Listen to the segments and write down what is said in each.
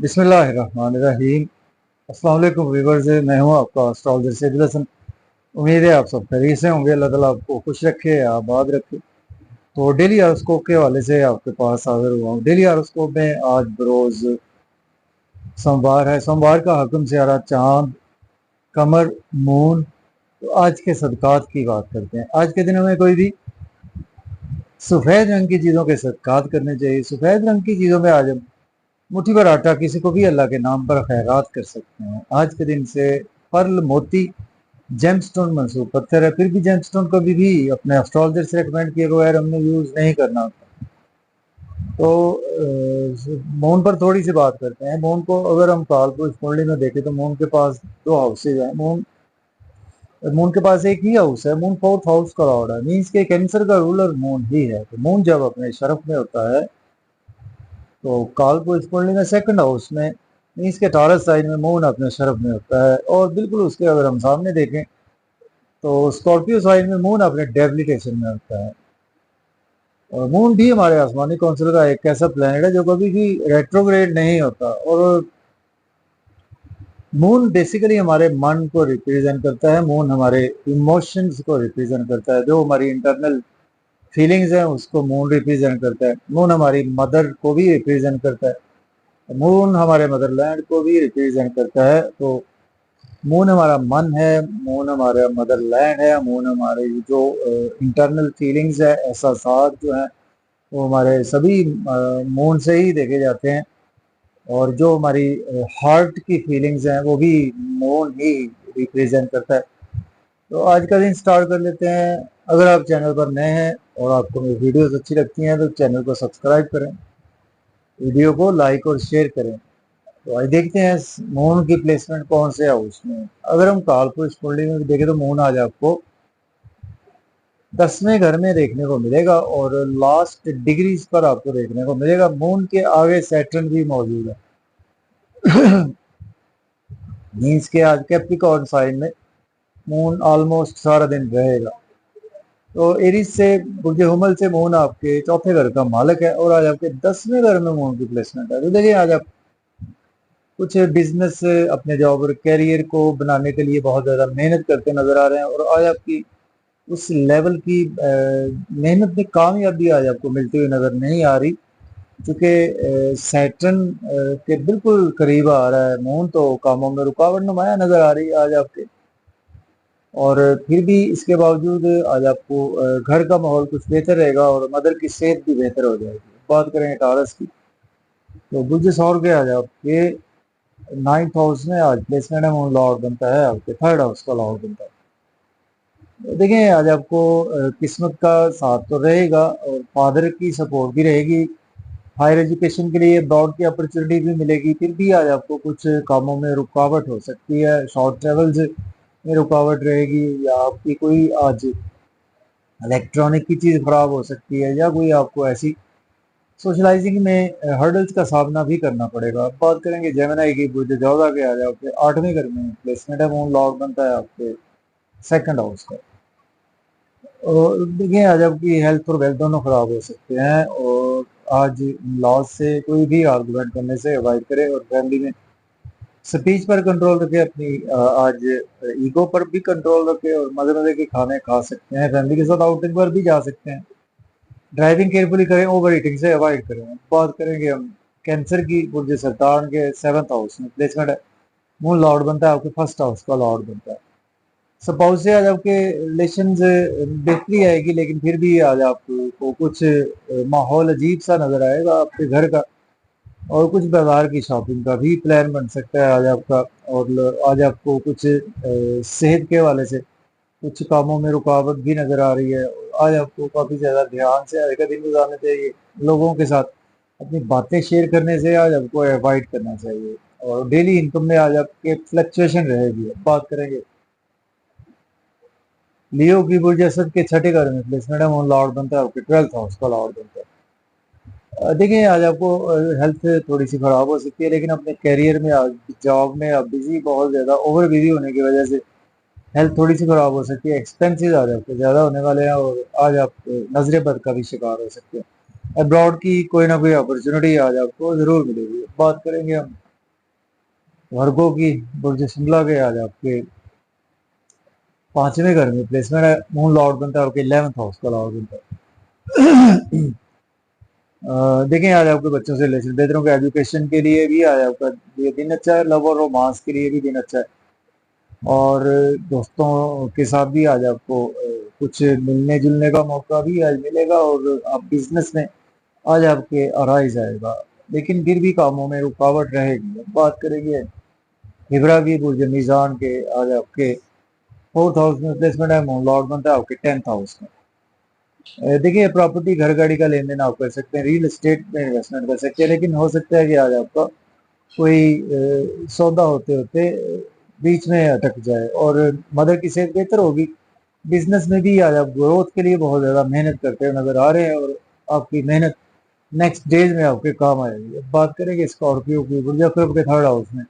बिस्मिल्लाहिर्रहमानिर्रहीम। अस्सलाम वालेकुम व्यूअर्स, मैं हूं आपका एस्ट्रोलॉजर सैयद हसन। उम्मीद है आप सब खैरियत से होंगे। अल्लाह ताला आपको खुश रखे, आबाद रखे। तो डेली हॉरोस्कोप के हवाले से आपके पास हाजिर हुआ हूँ। डेली हॉरोस्कोप में आज बरोज सोमवार है। सोमवार का हुक्म से आ रहा चांद, कमर, मून। तो आज के सदकात की बात करते हैं। आज के दिनों में कोई भी सफ़ेद रंग की चीज़ों के सदकात करने चाहिए। सफ़ेद रंग की चीज़ों में आज हम मुट्ठी भर आटा किसी को भी अल्लाह के नाम पर खैरात कर सकते हैं। आज के दिन से पर्ल, मोती, जेमस्टोन मंसूब पत्थर है। फिर भी जेमस्टोन को भी अपने एस्ट्रोलॉजर से रिकमेंड किए बगैर हमने यूज़ नहीं करना होता। तो मून पर थोड़ी सी बात करते हैं। मून को अगर हम कालपुरुष कुंडली में देखें तो मून के पास दो हाउसेज हैं। मून मून के पास एक ही हाउस है। मून फोर्थ हाउस का लॉर्ड है, मीन्स के कैंसर का रूलर मून ही है। तो मून जब अपने शरफ में होता है तो कालपुरुष कुंडली में सेकंड हाउस में, मीन्स के टॉरस साइन में मून अपने शरफ में होता है। और बिल्कुल उसके अगर हम सामने देखें तो स्कॉर्पियो साइन में मून अपने डेबिलिटेशन में होता है। और मून भी हमारे आसमानी कौंसिल का एक ऐसा प्लैनेट है जो कभी भी रेट्रोग्रेड नहीं होता। और मून बेसिकली हमारे मन को रिप्रेजेंट करता है। मून हमारे इमोशंस को रिप्रेजेंट करता है। जो हमारी इंटरनल फीलिंग्स हैं उसको मून रिप्रेजेंट करता है। मून हमारी मदर को भी रिप्रेजेंट करता है। मून हमारे मदरलैंड को भी रिप्रेजेंट करता है। तो मून हमारा मन है, मून हमारा मदरलैंड है। मून हमारे जो इंटरनल फीलिंग्स है, एहसासात जो हैं, वो हमारे सभी मून से ही देखे जाते हैं। और जो हमारी हार्ट की फीलिंग्स हैं वो भी मून ही रिप्रेजेंट करता है। तो आज का दिन स्टार्ट कर लेते हैं। अगर आप चैनल पर नए हैं और आपको मेरी वीडियोस अच्छी लगती हैं तो चैनल को सब्सक्राइब करें, वीडियो को लाइक और शेयर करें। तो आज देखते हैं मून की प्लेसमेंट कौन से हाउस में। अगर हम कालपुरुष कुंडली में देखें तो मून आज आपको 10वें घर में देखने को मिलेगा और लास्ट डिग्रीज पर आपको देखने को मिलेगा। मून के आगे सैटर्न भी मौजूद है। मीन्स के आज कैप्रिकॉर्न साइन में मून ऑलमोस्ट सारा दिन रहेगा। तो एरीज से, बुर्ज हुमल से मून आपके चौथे घर का मालिक है और आज आपके 10वें घर में मून की प्लेसमेंट है। तो देखिए आज आप कुछ बिजनेस, अपने जॉब और कैरियर को बनाने के लिए बहुत ज़्यादा मेहनत करते नजर आ रहे हैं। और आज आपकी उस लेवल की मेहनत में कामयाबी आज आपको मिलती हुई नजर नहीं आ रही, क्योंकि सैटर्न के बिल्कुल करीब आ रहा है मून। तो कामों में रुकावट नुमाया नजर आ रही है आज आपके। और फिर भी इसके बावजूद आज आपको घर का माहौल कुछ बेहतर रहेगा और मदर की सेहत भी बेहतर हो जाएगी। बात करेंगे टारस की तो बुर्ज सौर के आज आपके 9th हाउस में आज प्लेसमेंट है। मून लॉर्ड बनता है आपके 3rd हाउस का लॉर्ड बनता है। तो देखें आज आपको किस्मत का साथ तो रहेगा और फादर की सपोर्ट भी रहेगी। हायर एजुकेशन के लिए अब्रॉड की अपॉर्चुनिटी भी मिलेगी। फिर भी आज आपको कुछ कामों में रुकावट हो सकती है। शॉर्ट ट्रेवल्स में रुकावट रहेगी, या आपकी कोई आज इलेक्ट्रॉनिक की चीज़ खराब हो सकती है, या कोई आपको ऐसी सोशलाइजिंग में हर्डल्स का सामना भी करना पड़ेगा। अब बात करेंगे जेमिनी की। बुध 14 के आज आपके 8वें घर में प्लेसमेंट है। मून लॉर्ड बनता है आपके 2nd हाउस का। और देखिए आज आपकी हेल्थ और वेल्थ दोनों खराब हो सकते हैं। और आज लॉस से कोई भी आर्गुमेंट करने से अवॉइड करें और फैमिली में स्पीच पर कंट्रोल रखें। अपनी आज ईगो पर भी कंट्रोल रखें और मजे मजे के खाने खा सकते हैं। फैमिली के साथ आउटिंग पर भी जा सकते हैं। ड्राइविंग केयरफुली करें, ओवर ईटिंग से अवॉइड करें। बात करेंगे हम कैंसर की। बुर्ज सरतान के 7th हाउस में प्लेसमेंट है। मून लॉर्ड बनता है आपके 1st हाउस का लॉर्ड बनता है। सपोज से आज आपके रिलेशन बेहतरी आएगी, लेकिन फिर भी आज आपको कुछ माहौल अजीब सा नजर आएगा आपके घर का। और कुछ बाजार की शॉपिंग का भी प्लान बन सकता है आज आपका। और आज आपको कुछ सेहत के हवाले से कुछ कामों में रुकावट भी नजर आ रही है। आज आपको काफी ज्यादा ध्यान से आज का दिन गुजारना चाहिए। लोगों के साथ अपनी बातें शेयर करने से आज आपको अवॉइड करना चाहिए। और डेली इनकम में आज आपके फ्लक्चुएशन रहेगी। बात करेंगे लियो की। बुर्ज असद के 6ठे घर में प्लेसमेंट है। मून लॉर्ड बनता है आपके 12th हाउस का लॉर्ड बनता है। देखिए आज आपको हेल्थ थोड़ी सी खराब हो सकती है, लेकिन अपने करियर में, आज जॉब में आप बिजी, बहुत ज़्यादा ओवर बिजी होने की वजह से हेल्थ थोड़ी सी खराब हो सकती है। एक्सपेंसेस आज आपके ज़्यादा होने वाले हैं और आज आप नजरे बद का भी शिकार हो सकते हैं। अब्रॉड की कोई ना कोई अपॉर्चुनिटी आज आपको ज़रूर मिलेगी। बात करेंगे हम वर्गों की बुर्ज शिमला के आज आपके 5वें घर में प्लेसमेंट है, मून लॉर्ड बनता है आपके 11th हाउस का लॉर्ड बनता है। देखें आज आपके बच्चों से रिलेशन बेहतर होंगे, एजुकेशन के लिए भी आज आपका ये दिन अच्छा है, लव और रोमांस के लिए भी दिन अच्छा है, और दोस्तों के साथ भी आज आपको कुछ मिलने जुलने का मौका भी आज मिलेगा, और आप बिजनेस में आज आपके आराइज आएगा, लेकिन फिर भी कामों में रुकावट रहेगी। अब बात करेंगे हिबरा की बुर्ज मीजान के आज आपके 4th हाउस में प्लेसमेंट है, मून लॉर्ड बनता है आपके 10th हाउस में। देखिए प्रॉपर्टी घर गाड़ी का लेन देन आप कर सकते हैं, रियल एस्टेट में इन्वेस्टमेंट कर सकते हैं, लेकिन हो सकता है कि आज आपका कोई सौदा होते होते बीच में अटक जाए, और मदर की सेहत बेहतर होगी। बिजनेस में भी आज आप ग्रोथ के लिए बहुत ज़्यादा मेहनत करते हुए नजर आ रहे हैं, और आपकी मेहनत नेक्स्ट डेज में आपके काम आएगी। अब बात करेंगे स्कॉर्पियो की बुर्जा क्लब के 3rd हाउस में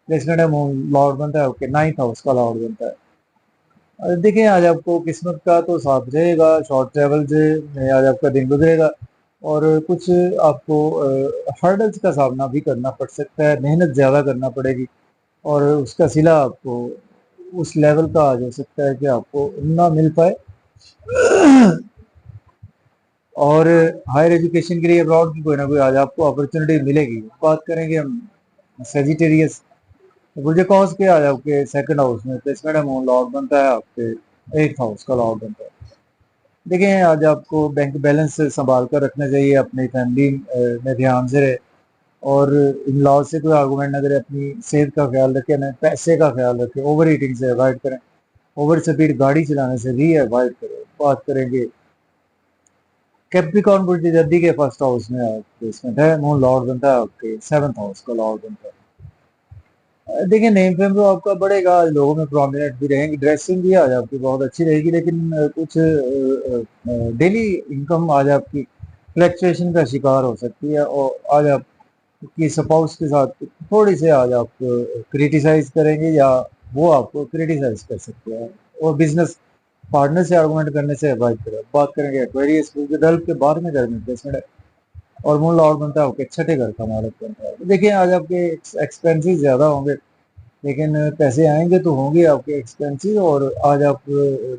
प्लेसमेंट है, मून लॉर्ड बनता है आपके 9th हाउस का लॉर्ड बनता है। देखिए आज आपको किस्मत का तो साथ रहेगा, शॉर्ट ट्रेवल से में आज आपका दिन गुजरेगा, और कुछ आपको हर्डल्स का सामना भी करना पड़ सकता है, मेहनत ज़्यादा करना पड़ेगी, और उसका सिला आपको उस लेवल का आज हो सकता है कि आपको ना मिल पाए। और हायर एजुकेशन के लिए अब्रॉड की कोई ना कोई आज आपको अपॉर्चुनिटी मिलेगी। बात करेंगे हम सेजिटेरियस बुर्ज कॉस के आज आपके 2nd हाउस में प्लेसमेंट है, मून लॉर्ड बनता है आपके 8th हाउस का लॉर्ड बनता है। देखें आज आपको बैंक बैलेंस संभाल कर रखना चाहिए, अपनी फैमिली में ध्यान से रहे, और इन लॉ से कोई आर्गूमेंट ना करें, अपनी सेहत का ख्याल रखें, ना पैसे का ख्याल रखें, ओवर ईटिंग से अवॉइड करें, ओवर स्पीड गाड़ी चलाने से भी अवॉइड करें। बात करेंगे कैप्रिकॉर्न बुर्ज जद्दी के 1st हाउस में प्लेसमेंट है, मून लॉर्ड बनता है आपके 7th हाउस का लॉर्ड बनता है। देखिए नेम फेम तो आपका बढ़ेगा, लोगों में प्रोमिनेंट भी रहेंगे, ड्रेसिंग भी आज आपकी बहुत अच्छी रहेगी, लेकिन कुछ डेली इनकम आज आपकी फ्लक्चुएशन का शिकार हो सकती है, और आज आपकी स्पाउस के साथ थोड़ी से आज आप क्रिटिसाइज करेंगे, या वो आपको क्रिटिसाइज कर सकते हैं, और बिजनेस पार्टनर से आर्गुमेंट करने से अवॉइड करें। बात करेंगे एक्वेरियस डल्ब के 12वें घर में प्लेसमेंट है, और मून लॉर्ड बनता है आपके 6ठे घर का मालिक बनता है। तो देखिए आज आपके एक्सपेंसेस ज़्यादा होंगे, लेकिन पैसे आएंगे तो होंगे आपके एक्सपेंसिव, और आज आप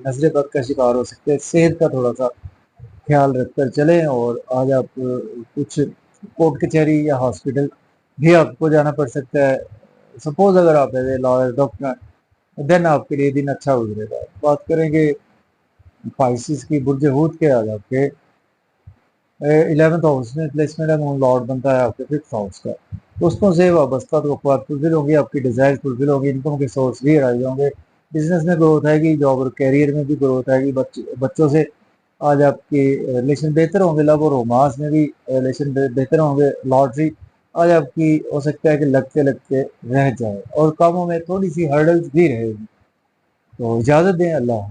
नजरे बद का शिकार हो सकते हैं। सेहत का थोड़ा सा ख्याल रखकर चलें, और आज आप कुछ कोर्ट कचहरी या हॉस्पिटल भी आपको जाना पड़ सकता है। सपोज अगर आप as a lawyer doctor, then आपके लिए दिन अच्छा गुजरेगा। बात करेंगे पाइसिस की बुर्ज हूत के आज आपके 11th हाउस में प्लेसमेंट है, मून लॉर्ड बनता है आपके 5th हाउस का। दोस्तों से वाबस्ता तो फुलफिल होंगी, आपकी डिजायर फुलफिल होंगी, इनकम के सोर्स भी राइज होंगे, बिजनेस में ग्रोथ आएगी, जॉब और कैरियर में भी ग्रोथ आएगी, बच्चों से आज आपके रिलेशन बेहतर होंगे, लव और रोमांस में भी रिलेशन बेहतर होंगे। लॉटरी आज आपकी हो सकता है कि लगते लगते रह जाए, और कामों में थोड़ी सी हर्डल्स भी रहेगी। तो इजाज़त दें, अल्लाह।